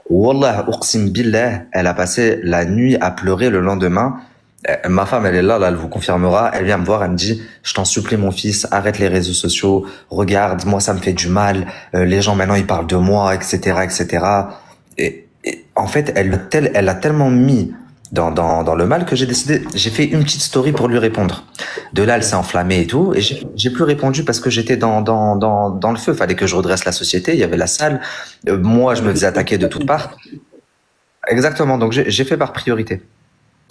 Wallah, uqsim billah, elle a passé la nuit à pleurer le lendemain. Ma femme, elle est là, elle vous confirmera. Elle vient me voir, elle me dit, je t'en supplie, mon fils, arrête les réseaux sociaux. Regarde, moi, ça me fait du mal. Les gens maintenant, ils parlent de moi, etc., etc. Et en fait, elle a tellement mis dans le mal que j'ai décidé. J'ai fait une petite story pour lui répondre. De là, elle s'est enflammée et tout, et j'ai plus répondu parce que j'étais dans le feu. Fallait que je redresse la société. Il y avait la salle. Moi, je me faisais attaquer de toutes parts. Exactement. Donc, j'ai fait par priorité.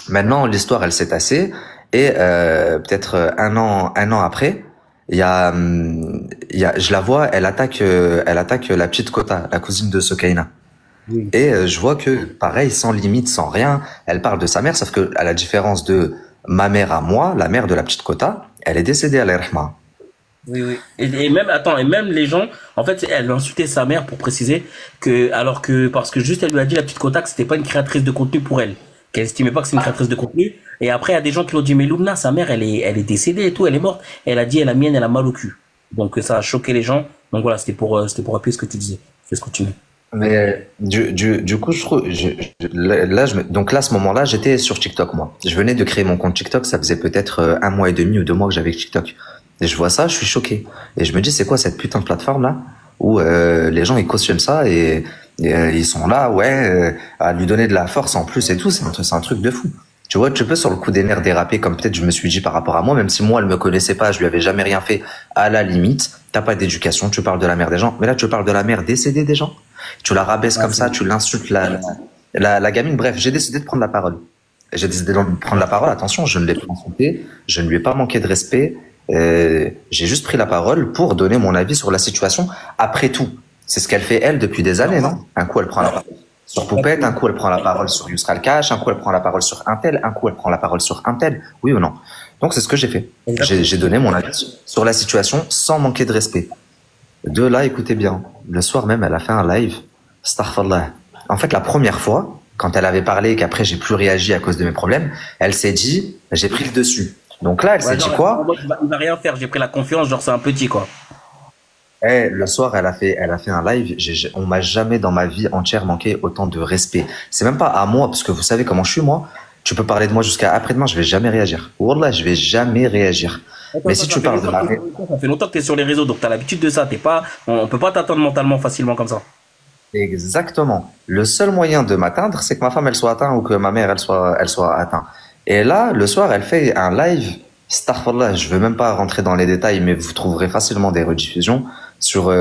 Maintenant, l'histoire, elle s'est tassée et peut-être un an après, je la vois, elle attaque la petite Kota, la cousine de Sokaina. Oui. Et je vois que, pareil, sans limite, sans rien, elle parle de sa mère, sauf que à la différence de ma mère à moi, la mère de la petite Kota, elle est décédée à l'Irhma. Oui, oui. Et même, attends, et même les gens, en fait, elle a insulté sa mère pour préciser que, alors que, parce que juste elle lui a dit, la petite Kotak, c'était pas une créatrice de contenu pour elle. Qu'elle estimait pas que c'est une créatrice de contenu. Et après, il y a des gens qui l'ont dit, mais Lumna, sa mère, elle est décédée et tout, elle est morte. Elle a dit, la mienne, elle a mal au cul. Donc, ça a choqué les gens. Donc voilà, c'était pour appuyer ce que tu disais. Je vais continuer. Mais du coup, je trouve, là, donc là, à ce moment-là, j'étais sur TikTok, moi. Je venais de créer mon compte TikTok, ça faisait peut-être un mois et demi ou 2 mois que j'avais TikTok. Et je vois ça, je suis choqué. Et je me dis, c'est quoi cette putain de plateforme-là où les gens, ils cautionnent ça et ils sont là, ouais, à lui donner de la force en plus et tout, c'est un truc de fou. Tu vois, tu peux sur le coup des nerfs déraper comme peut-être je me suis dit par rapport à moi, même si moi, elle me connaissait pas, je lui avais jamais rien fait, à la limite, t'as pas d'éducation, tu parles de la mère des gens, mais là, tu parles de la mère décédée des gens. Tu la rabaisses Ah, comme ça, tu l'insultes la gamine. Bref, j'ai décidé de prendre la parole. J'ai décidé de prendre la parole. Attention, je ne l'ai pas insulté, je ne lui ai pas manqué de respect. J'ai juste pris la parole pour donner mon avis sur la situation. Après tout, c'est ce qu'elle fait elle depuis des années, non? Un coup, elle prend la parole sur Poupette, un coup, elle prend la parole sur Yusra Cash, un coup, elle prend la parole sur Intel, un coup, elle prend la parole sur Intel. Oui ou non? Donc, c'est ce que j'ai fait. J'ai donné mon avis sur la situation sans manquer de respect. De là, écoutez bien, le soir même, elle a fait un live. Astaghfirullah. En fait, la première fois, quand elle avait parlé et qu'après j'ai plus réagi à cause de mes problèmes, elle s'est dit, j'ai pris le dessus. Donc là, elle s'est ouais, dit genre, quoi? moi, il va rien faire. J'ai pris la confiance, genre, c'est un petit, quoi. Le soir, elle a fait un live. On m'a jamais dans ma vie entière manqué autant de respect. C'est même pas à moi, parce que vous savez comment je suis, moi. Tu peux parler de moi jusqu'à après-demain, je vais jamais réagir. Wallah, je vais jamais réagir. Attends, Mais attends, si tu parles de ma... ça fait longtemps que t'es sur les réseaux, donc t'as l'habitude de ça. T'es pas, on peut pas t'attendre mentalement facilement comme ça. Exactement. Le seul moyen de m'atteindre, c'est que ma femme, elle soit atteinte ou que ma mère, elle soit atteinte. Et là, le soir, elle fait un live. Astaghfirullah, je veux même pas rentrer dans les détails, mais vous trouverez facilement des rediffusions sur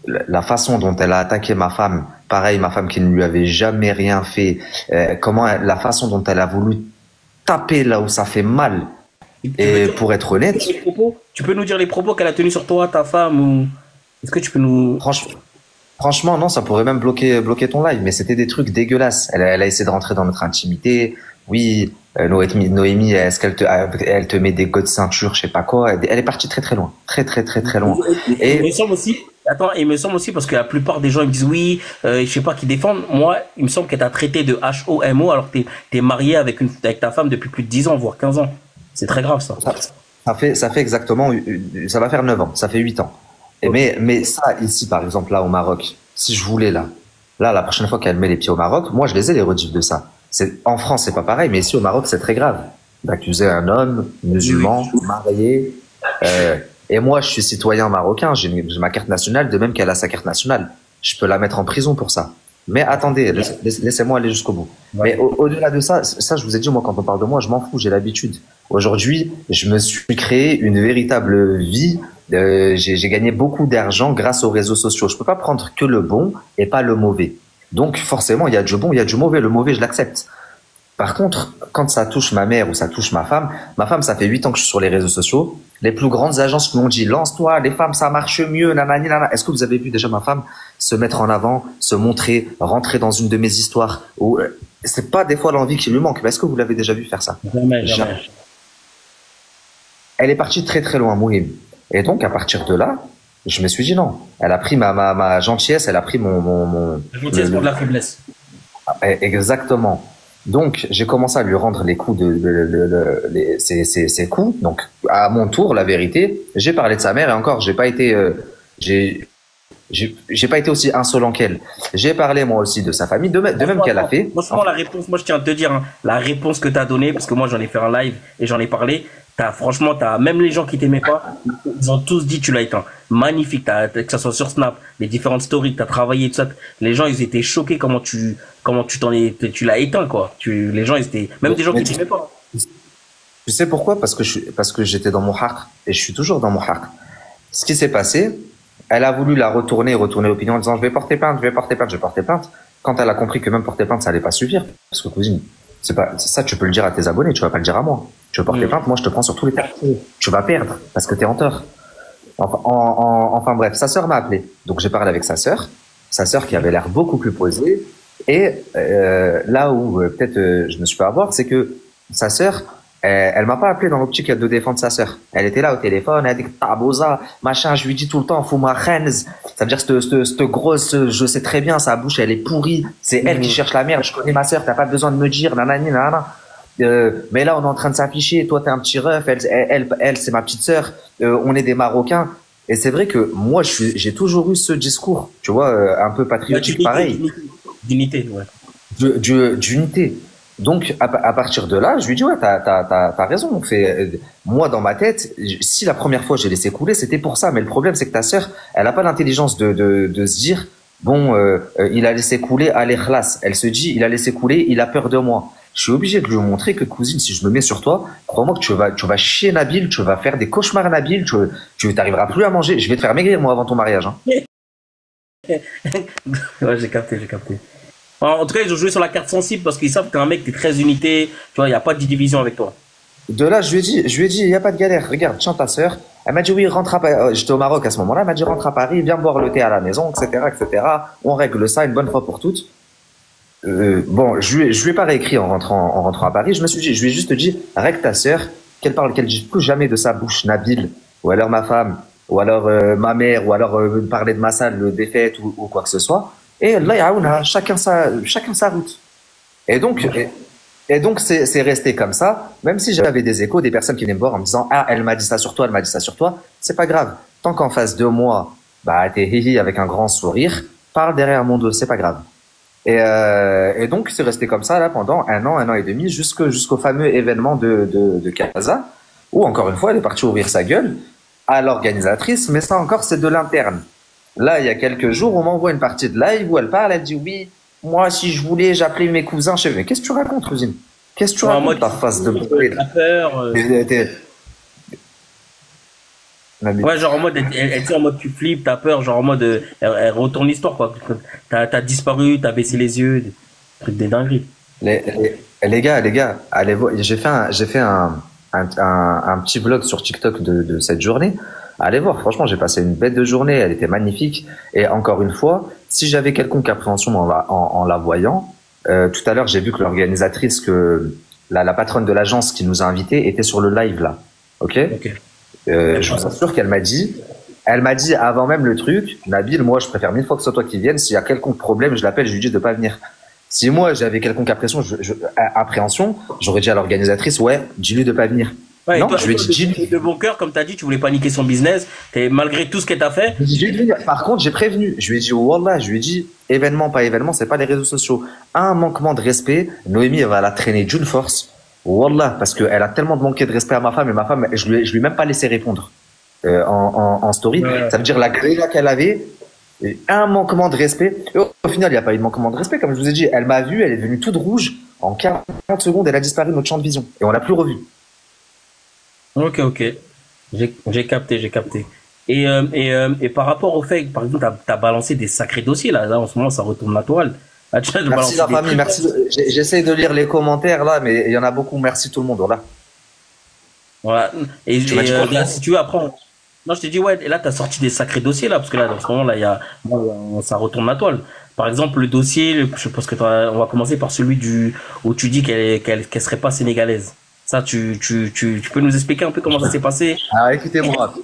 la façon dont elle a attaqué ma femme. Pareil, ma femme qui ne lui avait jamais rien fait. La façon dont elle a voulu taper là où ça fait mal. Tu peux Et dire pour être honnête, les propos, tu peux nous dire les propos qu'elle a tenus sur toi, ta femme, ou est-ce que tu peux nous... franchement, franchement, non, ça pourrait même bloquer ton live, mais c'était des trucs dégueulasses. Elle a essayé de rentrer dans notre intimité. Oui, Noémie, est-ce elle te met des godes de ceinture, je sais pas quoi. Elle est partie très très loin, très très très très loin. Il me Et semble aussi, attends, il me semble aussi parce que la plupart des gens ils me disent oui, je sais pas qui défendent. Moi, il me semble qu'elle t'a traité de HOMO alors que t'es marié avec ta femme depuis plus de 10 ans, voire 15 ans. C'est très grave ça. ça fait exactement, ça va faire 9 ans, ça fait 8 ans. Ok. Mais ça, ici, par exemple, là, au Maroc, si je voulais, là, la prochaine fois qu'elle met les pieds au Maroc, moi, je les ai, les rediffs de ça. En France, c'est pas pareil, mais ici, au Maroc, c'est très grave. D'accuser un homme, Oui, musulman, marié, et moi, je suis citoyen marocain, j'ai ma carte nationale, de même qu'elle a sa carte nationale. Je peux la mettre en prison pour ça. Mais attendez, laissez-moi aller jusqu'au bout. oui. Mais au-delà de ça, ça, je vous ai dit, moi, quand on parle de moi, je m'en fous, j'ai l'habitude. Aujourd'hui, je me suis créé une véritable vie. J'ai gagné beaucoup d'argent grâce aux réseaux sociaux. Je peux pas prendre que le bon et pas le mauvais. Donc, forcément, il y a du bon, il y a du mauvais. Le mauvais, je l'accepte. Par contre, quand ça touche ma mère ou ça touche ma femme, ça fait 8 ans que je suis sur les réseaux sociaux. Les plus grandes agences m'ont dit, lance-toi, les femmes, ça marche mieux, nanani, nanana. Est-ce que vous avez vu déjà ma femme se mettre en avant, se montrer, rentrer dans une de mes histoires où c'est pas des fois l'envie qui lui manque, mais est-ce que vous l'avez déjà vu faire ça? Jamais, Jamais. jamais. Elle est partie très très loin, Mouhim. Et donc, à partir de là, je me suis dit non. Elle a pris ma gentillesse, elle a pris La gentillesse pour de la faiblesse. exactement. Donc, j'ai commencé à lui rendre les coups ses coups. Donc, à mon tour, la vérité, j'ai parlé de sa mère et encore, j'ai pas été, j'ai, j'ai pas été aussi insolent qu'elle. J'ai parlé moi aussi de sa famille, de même qu'elle a fait. Franchement, la réponse, moi je tiens à te dire, hein, la réponse que tu as donnée, parce que moi j'en ai fait un live et j'en ai parlé, franchement, même les gens qui t'aimaient pas, ils ont tous dit tu l'as éteint. Magnifique, que ça soit sur Snap, les différentes stories que tu as travaillé, tout ça. Les gens, ils étaient choqués tu l'as éteint, quoi. Les gens, ils étaient, même des gens qui t'aimaient pas. Tu sais pourquoi? Parce que j'étais dans mon haq et je suis toujours dans mon haq. Ce qui s'est passé, elle a voulu retourner l'opinion en disant je vais porter plainte, je vais porter plainte, je vais porter plainte. Quand elle a compris que même porter plainte, ça allait pas suffire, parce que cousine, c'est pas ça, tu peux le dire à tes abonnés, tu vas pas le dire à moi. Tu veux porter plainte, moi je te prends sur tous les terrains. Tu vas perdre parce que t'es en tort. Enfin bref, sa sœur m'a appelé, donc j'ai parlé avec sa sœur qui avait l'air beaucoup plus posée. Et là où peut-être je me suis fait avoir, c'est que sa sœur, elle m'a pas appelé dans l'optique de défendre sa sœur. Elle était là au téléphone, elle a dit taboza, machin, je lui dis tout le temps, Fouma Khenz. Ça veut dire cette grosse, je sais très bien, sa bouche, elle est pourrie. C'est elle qui cherche la merde. Je connais ma sœur, t'as pas besoin de me dire, nanani, nanana. Mais là, on est en train de s'afficher. Toi, t'es un petit ref. Elle, c'est ma petite sœur. On est des Marocains. Et c'est vrai que moi, j'ai toujours eu ce discours, tu vois, un peu patriotique, pareil. D'unité, ouais. D'unité. Donc, à partir de là, je lui dis, ouais, t'as raison. Moi, dans ma tête, si la première fois j'ai laissé couler, c'était pour ça. Mais le problème, c'est que ta sœur, elle a pas l'intelligence de se dire, bon, il a laissé couler, allez, khlas. Elle se dit, il a laissé couler, il a peur de moi. Je suis obligé de lui montrer que, cousine, si je me mets sur toi, crois-moi que tu vas chier Nabil, tu vas faire des cauchemars Nabil, tu t'arriveras plus à manger. Je vais te faire maigrir, moi, avant ton mariage, hein. Ouais, j'ai capté. En tout cas, ils ont joué sur la carte sensible parce qu'ils savent que t'es un mec, t'es très unité, tu vois, il n'y a pas de division avec toi. De là, je lui ai dit, il n'y a pas de galère. Regarde, chante ta sœur. Elle m'a dit, oui, rentre à Paris. J'étais au Maroc à ce moment-là. Elle m'a dit, rentre à Paris, viens boire le thé à la maison, etc. On règle ça une bonne fois pour toutes. Bon, je lui ai pas réécrit en rentrant à Paris. Je lui ai juste dit, règle ta sœur, qu'elle dise plus jamais de sa bouche Nabil, ou alors ma femme, ou alors ma mère, ou alors parler de ma salle défaite ou quoi que ce soit. Et là, yaouna, chacun sa route. Et donc, c'est resté comme ça, même si j'avais des échos, des personnes qui venaient me voir en me disant, ah, elle m'a dit ça sur toi, c'est pas grave. Tant qu'en face de moi, bah, t'es hihi avec un grand sourire, parle derrière mon dos, c'est pas grave. Et donc, c'est resté comme ça, là, pendant un an et demi, jusqu'au fameux événement de Casa, où, encore une fois, elle est partie ouvrir sa gueule à l'organisatrice, mais ça encore, c'est de l'interne. Là, il y a quelques jours, on m'envoie une partie de live où elle parle, elle dit oui, moi, si je voulais, j'appelais mes cousins chez eux. Mais qu'est-ce que tu racontes, cousine? Qu'est-ce que tu racontes, ta face de brûlé? Ouais, genre en mode, elle dit en mode tu flippes, t'as peur, genre en mode, elle retourne l'histoire, quoi. T'as disparu, t'as baissé les yeux, des trucs des dingueries. Les gars, allez voir, j'ai fait un petit vlog sur TikTok de cette journée. Allez voir, franchement, j'ai passé une bête de journée, elle était magnifique. Et encore une fois, si j'avais quelconque appréhension en la voyant, tout à l'heure, j'ai vu que l'organisatrice, la patronne de l'agence qui nous a invités, était sur le live là. Ok. Je vous assure qu'elle m'a dit avant même le truc, Nabil, moi, je préfère mille fois que ce soit toi qui vienne. S'il y a quelconque problème, je l'appelle, je lui dis de pas venir. Si moi, j'avais quelconque appréhension, j'aurais dit à l'organisatrice, ouais, dis-lui de pas venir. Ouais, non, je lui ai dit de bon cœur, comme tu as dit, tu voulais pas niquer son business, malgré tout ce qu'elle t'a fait. Par contre, j'ai prévenu. Je lui ai dit, wallah, je lui ai dit, événement, pas événement, c'est pas les réseaux sociaux. Un manquement de respect, Noémie, elle va la traîner d'une force. Wallah, parce qu'elle a tellement de manqué de respect à ma femme, et ma femme, je lui ai même pas laissé répondre, en story. Ouais. Ça veut dire la grille qu'elle avait, un manquement de respect. Et au final, il n'y a pas eu de manquement de respect. Comme je vous ai dit, elle m'a vu, elle est devenue toute rouge. En 40 secondes, elle a disparu de notre champ de vision. Et on l'a plus revue. Ok. J'ai capté. Et par rapport au fait, par exemple, t'as balancé des sacrés dossiers, là, en ce moment, ça retourne la toile. Merci la famille, merci. J'essaie de lire les commentaires, là, mais il y en a beaucoup. Merci tout le monde, voilà. Voilà. Et si tu veux, après, non, je t'ai dit, ouais, et là, t'as sorti des sacrés dossiers, là, parce que là, dans ce moment, là, ça retourne la toile. Par exemple, le dossier, je pense que on va commencer par celui où tu dis qu'elle serait pas sénégalaise. Ça, tu peux nous expliquer un peu comment ça s'est passé? Alors,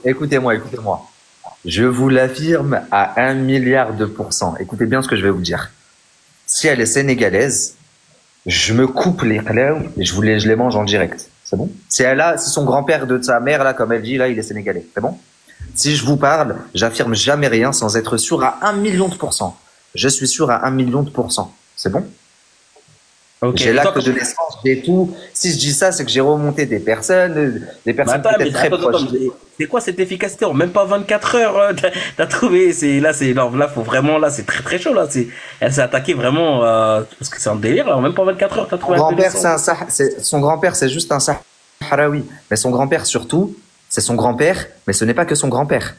écoutez-moi. Je vous l'affirme à 1 milliard de %. Écoutez bien ce que je vais vous dire. Si elle est sénégalaise, je me coupe les clés et je les mange en direct. C'est bon? Si son grand-père de sa mère, là, comme elle dit, là, il est sénégalais. C'est bon? Si je vous parle, j'affirme jamais rien sans être sûr à 1 million de %. Je suis sûr à 1 million de %. C'est bon? Ok. J'ai Et toi, l'acte de naissance, j'ai tout. Si je dis ça, c'est que j'ai remonté des personnes attends, peut-être très proches. c'est quoi cette efficacité? En même pas 24 heures, t'as trouvé, non, là, faut vraiment, là, c'est très très chaud, là, elle s'est attaquée vraiment, parce que c'est un délire, là, en même pas 24 heures, t'as Son trouvé un grand-père, adolescent. son grand-père, c'est juste un Sahraoui. Mais son grand-père, surtout, c'est son grand-père, mais ce n'est pas que son grand-père.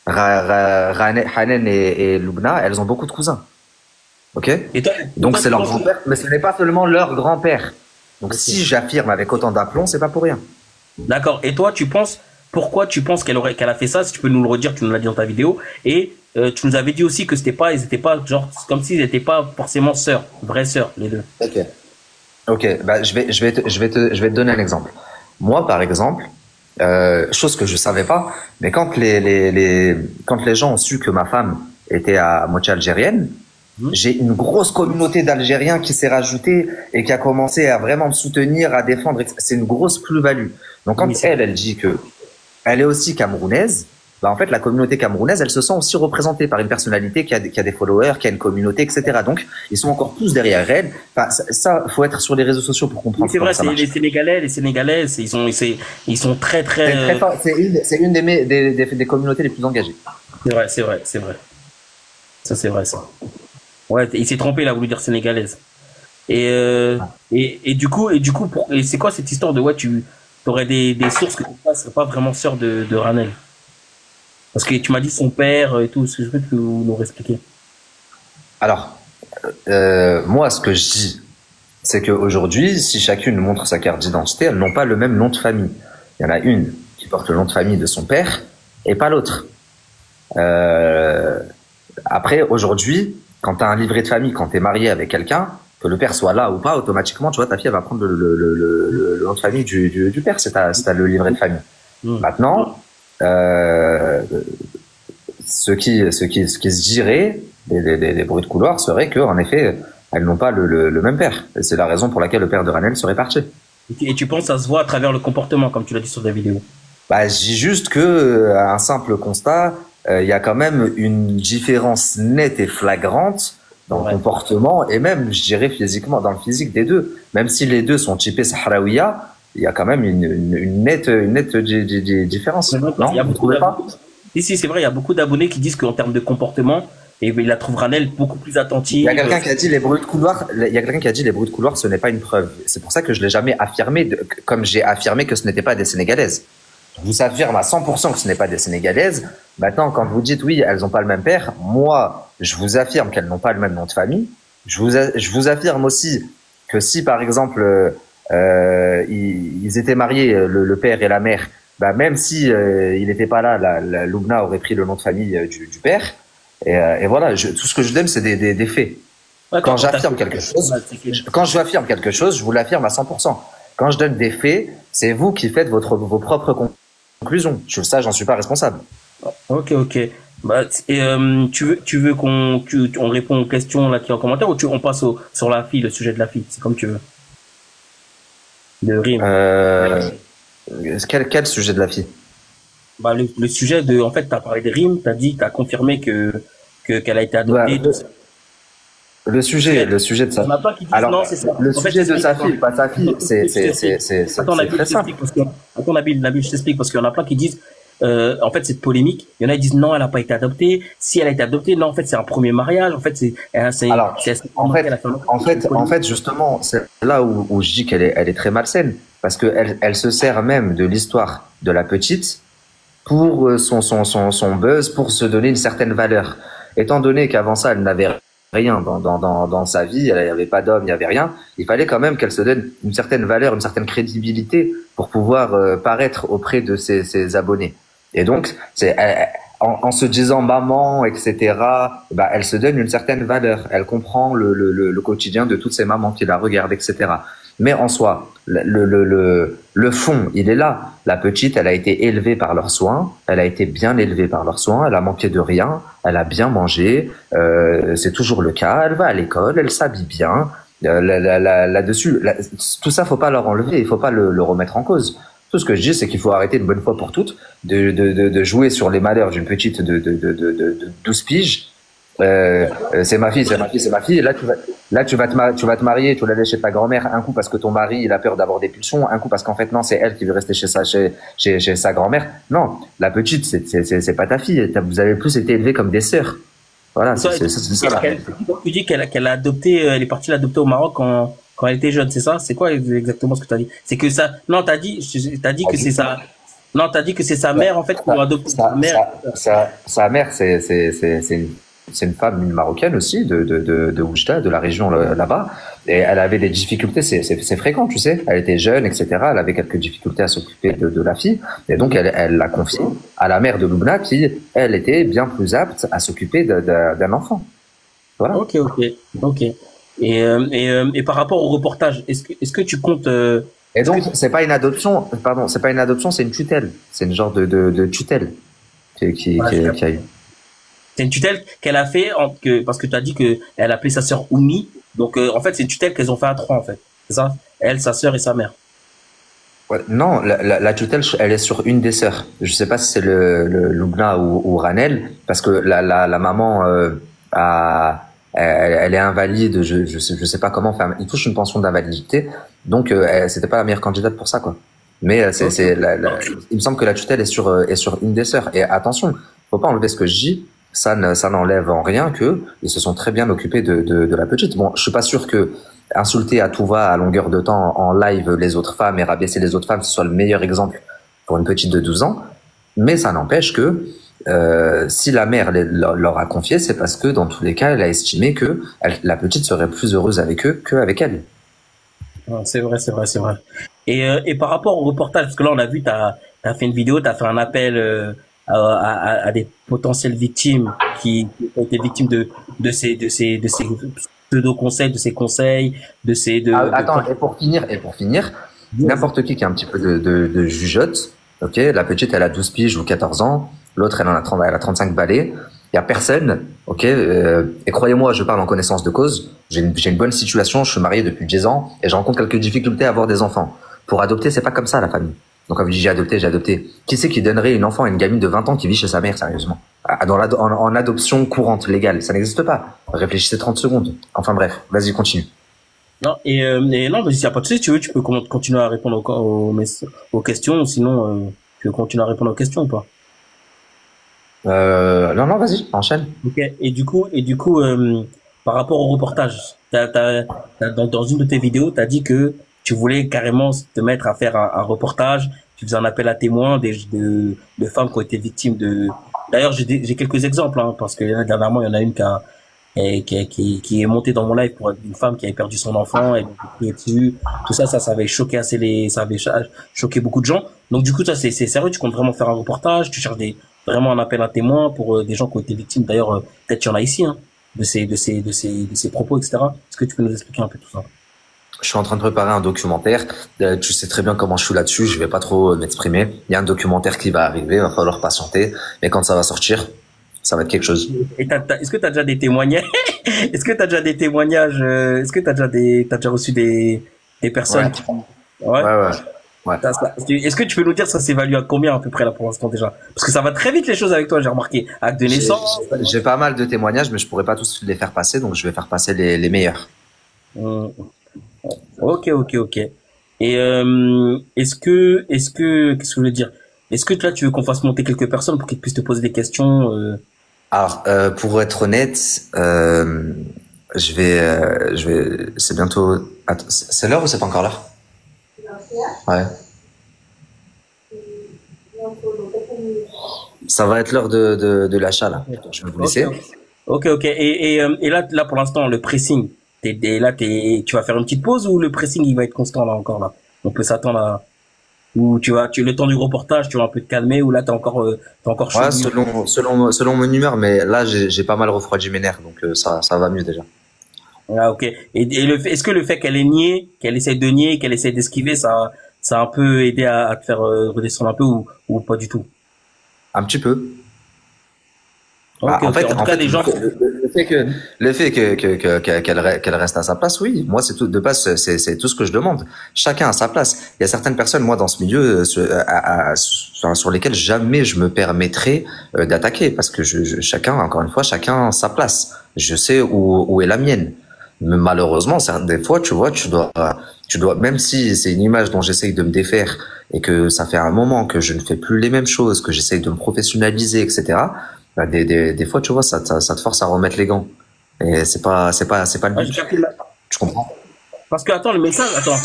Hanen et Lubna, elles ont beaucoup de cousins. Ok? Donc c'est Tu leur penses grand-père, mais ce n'est pas seulement leur grand-père. Donc ok. si j'affirme avec autant d'aplomb, c'est pas pour rien. D'accord. Et toi, pourquoi tu penses qu'elle a fait ça? Si tu peux nous le redire, tu nous l'as dit dans ta vidéo. Et, tu nous avais dit aussi que ils étaient pas, genre, comme s'ils n'étaient pas forcément sœurs, vraies sœurs, les deux. Ok. Ok. Bah, je vais te donner un exemple. Moi, par exemple, chose que je savais pas, mais quand quand les gens ont su que ma femme était à moitié algérienne, j'ai une grosse communauté d'Algériens qui s'est rajoutée et qui a commencé à vraiment me soutenir, à défendre. C'est une grosse plus-value. Donc quand Oui, elle dit que elle est aussi camerounaise, bah en fait la communauté camerounaise, elle se sent aussi représentée par une personnalité qui a des followers, qui a une communauté, etc. Donc ils sont encore plus derrière elle. Enfin, ça faut être sur les réseaux sociaux pour oui, comprendre c'est comment vrai, ça c'est marche. les Sénégalais, ils sont très, C'est très très, fort. C'est une des communautés les plus engagées. c'est vrai. Ça, c'est vrai, ça. Ouais, il s'est trompé, il a voulu dire sénégalaise. Et du coup, et c'est quoi cette histoire de, ouais, tu aurais des sources que tu ne serais pas vraiment sœur de Ranel? Parce que tu m'as dit son père et tout, est-ce que je peux que nous expliquer? Alors, moi, ce que je dis, c'est qu'aujourd'hui, si chacune montre sa carte d'identité, elles n'ont pas le même nom de famille. Il y en a une qui porte le nom de famille de son père et pas l'autre. Euh, Après, aujourd'hui, quand tu as un livret de famille, quand tu es marié avec quelqu'un, que le père soit là ou pas, automatiquement, tu vois, ta fille elle va prendre le nom de famille du père, si t'as le livret de famille. Hmm. Maintenant, euh, ce qui se dirait, des bruits de couloir, serait que, en effet, elles n'ont pas le même père. Et c'est la raison pour laquelle le père de Ranel serait parti. Et tu penses que ça se voit à travers le comportement, comme tu l'as dit sur ta vidéo? Bah, je dis juste que, un simple constat, il y a quand même une différence nette et flagrante dans le Ouais. comportement et même, je dirais, physiquement, dans le physique des deux. Même si les deux sont typés Sahraouia, il y a quand même une nette différence. Il Non, y a vous beaucoup trouvez pas? d'abonnés. Si, c'est vrai, il y a beaucoup d'abonnés qui disent qu'en termes de comportement, et il la trouve Ranel beaucoup plus Il y a attentive. quelqu'un qui a dit les bruits de couloir, il y a quelqu'un qui a dit les bruits de couloir, ce n'est pas une preuve. C'est pour ça que je l'ai jamais affirmé, comme j'ai affirmé que ce n'était pas des Sénégalaises. Je vous affirme à 100% que ce n'est pas des Sénégalaises. Maintenant, quand vous dites oui, elles n'ont pas le même père, moi, je vous affirme qu'elles n'ont pas le même nom de famille. Je vous affirme aussi que si, par exemple, ils étaient mariés, le père et la mère, bah, même si il n'était pas là, la Lubna aurait pris le nom de famille du père. Et voilà, tout ce que je donne, c'est des faits. Ouais, Quand j'affirme quelque chose, Ouais, c'est que- quand je affirme quelque chose, je vous l'affirme à 100%. Quand je donne des faits, c'est vous qui faites vos propres conclusions. Ça, j'en suis pas responsable. Ok, ok. Bah, et tu veux on répond aux questions là qui sont en commentaire ou on passe sur la fille, le sujet de la fille, c'est comme tu veux. Le rime. Quel sujet de la fille? Bah, le sujet de, en fait, t'as parlé de rime, t'as confirmé qu'elle a été adoptée. Ouais, Tout ça. le sujet de Il sa y en a fille. plein qui disent non, Alors, c'est ça. le En fait, sujet de sa attends, fille, pas sa fille, attends, c'est Nabil, très je simple. t'explique attends, Nabil, je t'explique parce qu'il y en a plein qui disent, en fait, c'est polémique. Il y en a qui disent non, elle n'a pas été adoptée. Si elle a été adoptée, non, en fait, c'est un premier mariage. En fait, Alors, en fait, c'est justement, c'est là où je dis elle est très malsaine, parce que elle se sert même de l'histoire de la petite pour son buzz, pour se donner une certaine valeur. Étant donné qu'avant ça, elle n'avait rien dans sa vie, il n'y avait pas d'homme, il n'y avait rien, il fallait quand même qu'elle se donne une certaine valeur, une certaine crédibilité pour pouvoir paraître auprès de ses abonnés. Et donc, en se disant maman, etc., bah, elle se donne une certaine valeur. Elle comprend le quotidien de toutes ces mamans qui la regardent, etc. Mais en soi, le fond, il est là. La petite, elle a été élevée par leurs soins. Elle a été bien élevée par leurs soins. Elle a manqué de rien. Elle a bien mangé. C'est toujours le cas. Elle va à l'école. Elle s'habille bien. Là-dessus, tout ça, faut pas leur enlever. Il faut pas le remettre en cause. Tout ce que je dis, c'est qu'il faut arrêter une bonne fois pour toutes de jouer sur les malheurs d'une petite de 12 piges. C'est ma fille, c'est ma fille, c'est ma fille. Et là, tu vas te marier, tu vas aller chez ta grand-mère. Un coup parce que ton mari, il a peur d'avoir des pulsions. Un coup parce qu'en fait, non, c'est elle qui veut rester chez sa grand-mère. Non, la petite, c'est pas ta fille. Vous avez plus été élevés comme des sœurs. Voilà, c'est ça la réalité. Tu dis qu'elle a adopté, elle est partie l'adopter au Maroc quand elle était jeune, c'est ça? C'est quoi exactement ce que tu as dit? C'est que ça, non, t'as dit que c'est ça, non, t'as dit que c'est sa mère, en fait, qui a adopté sa mère. Sa mère, c'est une femme, une marocaine aussi, de Oujda, de la région là-bas. Et elle avait des difficultés, c'est fréquent, tu sais. Elle était jeune, etc. Elle avait quelques difficultés à s'occuper de la fille. Et donc, elle l'a confiée à la mère de Loubna qui, elle, était bien plus apte à s'occuper d'un enfant. Voilà. Ok. Et par rapport au reportage, est-ce que tu comptes, Et donc, c'est pas une adoption, pardon, c'est pas une adoption, c'est une tutelle. C'est une genre de tutelle qui a eu. c'est une tutelle qu'elle a fait parce que tu as dit que elle appelait sa sœur Oumi. Donc, en fait, c'est une tutelle qu'elles ont fait à trois, en fait. C'est ça? Elle, sa sœur et sa mère. Ouais, non, la tutelle, elle est sur une des sœurs. Je sais pas si c'est le Loubna ou Ranel, parce que la maman elle est invalide. Je sais pas comment. Enfin, il touche une pension d'invalidité, donc c'était pas la meilleure candidate pour ça, quoi. Mais il me semble que la tutelle est sur une des sœurs. Et attention, faut pas enlever ce que je dis. Ça n'enlève en rien que ils se sont très bien occupés de la petite. Bon, je suis pas sûr que insulter à tout va à longueur de temps en live les autres femmes et rabaisser les autres femmes, ce soit le meilleur exemple pour une petite de 12 ans. Mais ça n'empêche que si la mère leur a confié, c'est parce que dans tous les cas, elle a estimé que la petite serait plus heureuse avec eux qu'avec elle. C'est vrai. Et par rapport au reportage, parce que là, on a vu, t'as fait une vidéo, t'as fait un appel à des potentielles victimes qui ont été victimes de ces pseudo-conseils, de ces conseils, Attends, et pour finir, n'importe qui a un petit peu de jugeote, ok, la petite, elle a 12 piges ou 14 ans, l'autre, elle a 35 balais, il y a personne, ok, et croyez-moi, je parle en connaissance de cause, j'ai une bonne situation, je suis marié depuis 10 ans, et je rencontre quelques difficultés à avoir des enfants. Pour adopter, c'est pas comme ça, la famille. Donc, quand je dis j'ai adopté. Qui c'est qui donnerait une enfant à une gamine de 20 ans qui vit chez sa mère, sérieusement? En adoption courante, légale. Ça n'existe pas. Réfléchissez 30 secondes. Enfin bref, vas-y, continue. Non, et non, mais s'il n'y a pas de souci, si tu veux, tu peux continuer à répondre aux questions, ou sinon, tu veux continuer à répondre aux questions ou pas? Non, vas-y, enchaîne. Ok. Et du coup, par rapport au reportage, dans une de tes vidéos, t'as dit que tu voulais carrément te mettre à faire un reportage. Tu faisais un appel à témoins de femmes qui ont été victimes de. D'ailleurs, j'ai quelques exemples, hein, parce que dernièrement, il y en a une qui est montée dans mon live pour une femme qui avait perdu son enfant et dessus. Tout ça, ça avait choqué ça avait choqué beaucoup de gens. Donc du coup, ça c'est sérieux. Tu comptes vraiment faire un reportage. Tu cherches vraiment un appel à témoins pour des gens qui ont été victimes. D'ailleurs, peut-être qu'il y en a ici, hein, de ces propos, etc. Est-ce que tu peux nous expliquer un peu tout ça? Je suis en train de préparer un documentaire. Tu sais très bien comment je suis là-dessus. Je vais pas trop m'exprimer. Il y a un documentaire qui va arriver. Il va falloir patienter. Mais quand ça va sortir, ça va être quelque chose. Et est-ce que t'as déjà des témoignages? Est-ce que t'as déjà des témoignages? Est-ce que t'as déjà reçu des personnes Ouais. qui... Ouais. Est-ce que tu peux nous dire ça s'évalue à combien à peu près là pour l'instant déjà? Parce que ça va très vite les choses avec toi, j'ai remarqué. Acte de naissance. J'ai pas mal de témoignages, mais je pourrais pas tous les faire passer, donc je vais faire passer les meilleurs. Hum, Ok. Et qu'est-ce que je voulais dire? Est-ce que là tu veux qu'on fasse monter quelques personnes pour qu'ils puissent te poser des questions? Alors, pour être honnête, c'est bientôt. Attends, c'est l'heure ou c'est pas encore l'heure? Ouais. Ça va être l'heure de l'achat là. Je vais vous Ok. laisser. Ok. Et là pour l'instant le pressing. Tu vas faire une petite pause ou le pressing il va être constant là encore là? On peut s'attendre à ou le temps du reportage, tu vas un peu te calmer ou là t'es encore chaud. Ouais, selon mon humeur, mais là j'ai pas mal refroidi mes nerfs, donc ça va mieux déjà. Ah, ok. Est-ce que le fait qu'elle ait nié, qu'elle essaie de nier, qu'elle essaie d'esquiver, ça a un peu aidé à te faire redescendre un peu ou pas du tout? Un petit peu. Ok, ok. En tout cas, les gens. le fait qu'elle reste à sa place, oui. Moi, c'est tout, de base, c'est tout ce que je demande. Chacun à sa place. Il y a certaines personnes, moi, dans ce milieu, enfin, sur lesquelles jamais je me permettrais d'attaquer, parce que chacun, encore une fois, chacun a sa place. Je sais où est la mienne. Mais malheureusement, des fois, tu vois, même si c'est une image dont j'essaye de me défaire et que ça fait un moment que je ne fais plus les mêmes choses, que j'essaye de me professionnaliser, etc. Bah, des fois, tu vois, ça te force à remettre les gants. Et c'est pas le Ouais, but. Tu comprends? parce que, attends, le message, attends.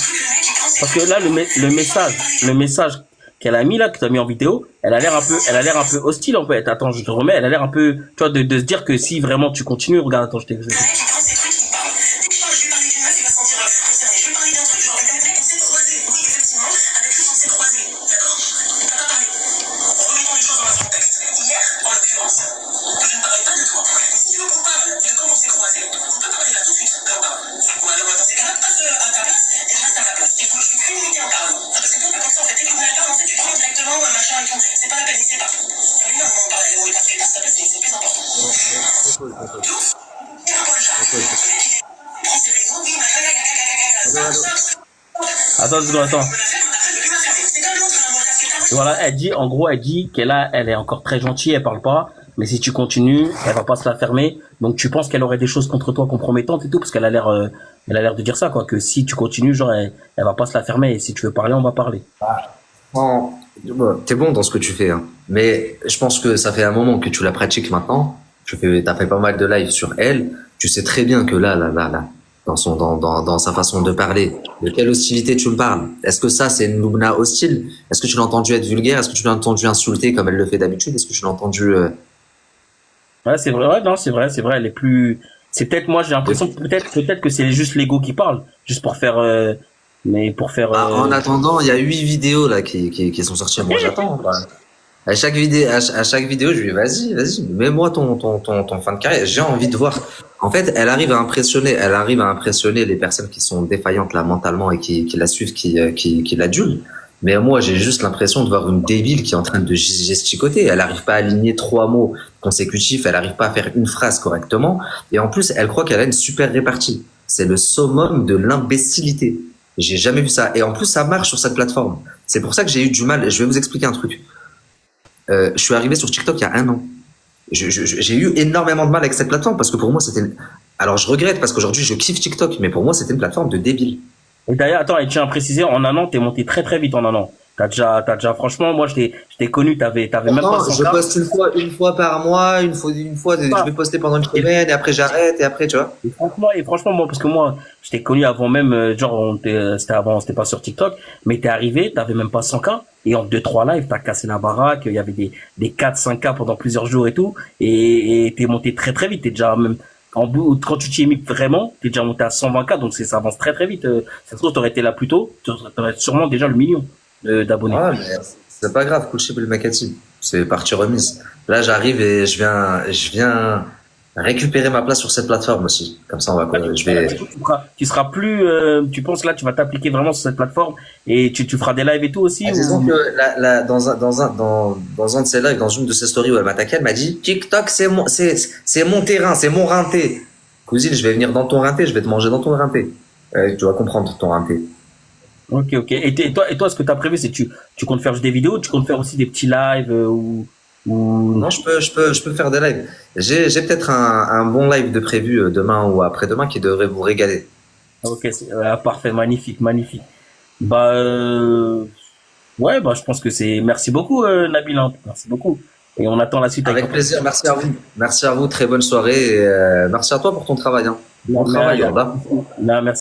Parce que là, le message qu'elle a mis là, que tu as mis en vidéo, elle a l'air un peu hostile, en fait. Attends, je te remets, elle a l'air un peu, tu vois, de se dire que si vraiment tu continues, regarde, attends, attends, une seconde, attends. Voilà, elle dit, en gros, elle dit elle est encore très gentille, elle parle pas, mais si tu continues, elle va pas se la fermer. Donc tu penses qu'elle aurait des choses contre toi compromettantes et tout, parce elle a l'air de dire ça, quoi, que si tu continues, genre, elle va pas se la fermer, et si tu veux parler, on va parler. Bon, t'es bon dans ce que tu fais, hein. Mais je pense que ça fait un moment que tu la pratiques maintenant. T'as fait pas mal de lives sur elle. Tu sais très bien que là, dans sa façon de parler, de quelle hostilité tu me parles? Est-ce que ça, c'est une Lubna hostile? Est-ce que tu l'as entendu être vulgaire? Est-ce que tu l'as entendu insulter comme elle le fait d'habitude? Est-ce que tu l'as entendu, Ouais, c'est vrai, ouais, non, c'est vrai, elle est plus, c'est peut-être, moi, j'ai l'impression que peut-être que c'est juste l'ego qui parle, juste pour faire, mais pour faire, Ah, en attendant, il y a 8 vidéos là qui sont sorties. Moi, j'attends. Bah. À chaque vidéo, je lui dis vas-y, mets-moi ton fin de carrière. J'ai envie de voir. En fait, elle arrive à impressionner les personnes qui sont défaillantes là mentalement et qui la suivent, qui l'adulent. Mais moi, j'ai juste l'impression de voir une débile qui est en train de gesticoter. Elle arrive pas à aligner 3 mots consécutifs. Elle arrive pas à faire une phrase correctement. Et en plus, elle croit qu'elle a une super répartie. C'est le summum de l'imbécilité. J'ai jamais vu ça. Et en plus, ça marche sur cette plateforme. C'est pour ça que j'ai eu du mal. Je vais vous expliquer un truc. Je suis arrivé sur TikTok il y a un an. J'ai eu énormément de mal avec cette plateforme parce que pour moi, c'était... Alors, je regrette parce qu'aujourd'hui, je kiffe TikTok, mais pour moi, c'était une plateforme de débiles. et d'ailleurs, attends, et tiens à préciser, en un an, t'es monté très très vite en un an. T'as déjà, franchement, moi, je t'ai connu, t'avais même pas Pourtant, 100 je k. poste une fois par mois, une fois, je vais poster pendant une semaine et après j'arrête et après, tu vois. Et franchement, moi, parce que moi, je t'ai connu avant même, genre, c'était pas sur TikTok, mais t'es arrivé, t'avais même pas 100 k, et en 2-3 lives, t'as cassé la baraque, il y avait des 4-5 k pendant plusieurs jours et tout, et t'es monté très très vite, t'es déjà même, en bout, quand tu t'y es mis vraiment, t'es déjà monté à 120 k, donc ça avance très très vite. Ça se trouve, t'aurais été là plus tôt, t'aurais sûrement déjà le million d'abonnés. Ah, mais c'est pas grave, cool chez le Makati. C'est partie remise. Là, j'arrive et je viens récupérer ma place sur cette plateforme aussi. Comme ça, je vais, Tu seras plus, tu penses là, tu vas t'appliquer vraiment sur cette plateforme et tu feras des lives et tout aussi disons ou... que dans un de ses lives, dans une de ses stories où elle m'a attaqué, elle m'a dit, TikTok, c'est mon terrain, c'est mon rinté. Cousine, je vais venir dans ton rinté, je vais te manger dans ton rinté. Tu dois comprendre ton rinté. Ok, ok. Et toi, ce que tu as prévu, c'est tu comptes faire juste des vidéos, tu comptes faire aussi des petits lives ou... Non, je peux faire des lives. J'ai peut-être un bon live de prévu demain ou après-demain qui devrait vous régaler. Ok, parfait, magnifique, magnifique. Bah, ouais, bah, je pense que merci beaucoup, Nabil, hein. Merci beaucoup. Et on attend la suite avec Avec plaisir, merci à vous. Merci à vous, très bonne soirée et merci à toi pour ton travail, hein. Bon travail, impatience. Yorda. Là, merci.